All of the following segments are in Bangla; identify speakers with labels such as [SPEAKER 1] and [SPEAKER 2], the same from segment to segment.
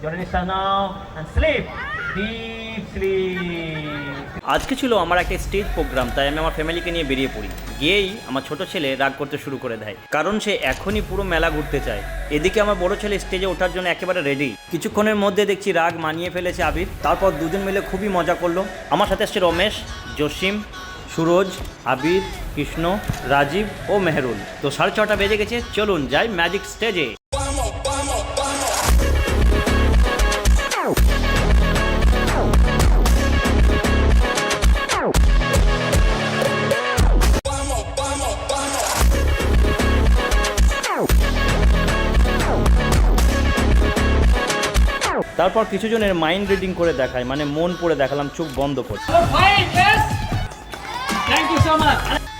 [SPEAKER 1] জোরে নিঃশ্বাস নাও and sleep. Deep sleep.
[SPEAKER 2] আজকে ছিল আমার একটা স্টেজ প্রোগ্রাম, তাই আমি আমার ফ্যামিলিকে নিয়ে বেরিয়ে পড়ি। গিয়েই আমার ছোট ছেলে রাগ করতে শুরু করে দেয়, কারণ সে এখনই পুরো মেলা ঘুরতে চায়। এদিকে আমার বড় ছেলে স্টেজে ওঠার জন্য একেবারে রেডি। কিছুক্ষণের মধ্যে দেখছি রাগ মানিয়ে ফেলেছে আবির। তারপর দুজন মিলে খুবই মজা করলো। আমার সাথে আসছে রমেশ, জসিম, সুরজ, আবির, কৃষ্ণ, রাজীব ও মেহরুল। তো 6:30 বেজে গেছে, চলুন যাই ম্যাজিক স্টেজে। তারপর কিছু জনের মাইন্ড রিডিং করে দেখায়, মানে মন পড়ে দেখালাম চোখ বন্ধ করে।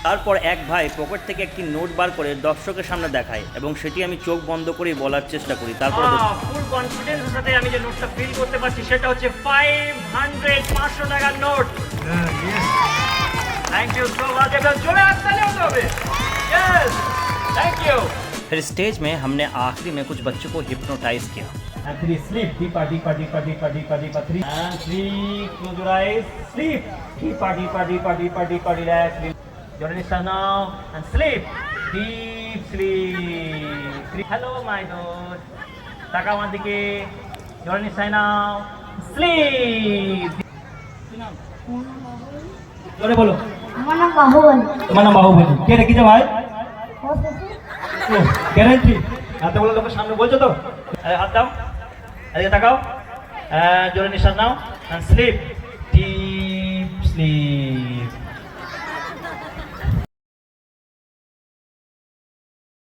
[SPEAKER 2] তারপর এক ভাই পকেট থেকে একটি নোট বার করে দর্শকের সামনে দেখায় এবং সেটি আমি চোখ বন্ধ করেই বলার চেষ্টা করি। তারপর
[SPEAKER 1] ফুল কনফিডেন্সের সাথে আমি যে নোটটা ফিল করতে পারছি সেটা হচ্ছে 500 টাকার note. Thank you so much. এটা জোরে হাততালি হতে হবে। Yes thank you.
[SPEAKER 2] फिर स्टेज में हमने आखिरी में कुछ बच्चों को हिप्नोटाइज किया।
[SPEAKER 1] And 3 sleep. Deeper, deeper, deeper, deeper, deeper, deeper. 3 and 3. Close your eyes. Sleep. Deeper, deeper, deeper, deeper, deeper. Relax. Jore niঃশ্বাস now and sleep. Deep sleep. Hello my dude. তাকাও আমার দিকে। জোরে নিঃশ্বাস নাও। Sleep. জোরে বলো।
[SPEAKER 3] আমার নাম বাহুবলী।
[SPEAKER 1] তোমার নাম বাহুবলী। কে রেখেছে ভাই? গ্যারান্টি। এতগুলো লোকের সামনে বলছো তো? হাত দাও, এদিকে তাকাও, জোরে নিঃশ্বাস নাও and sleep, deep sleep.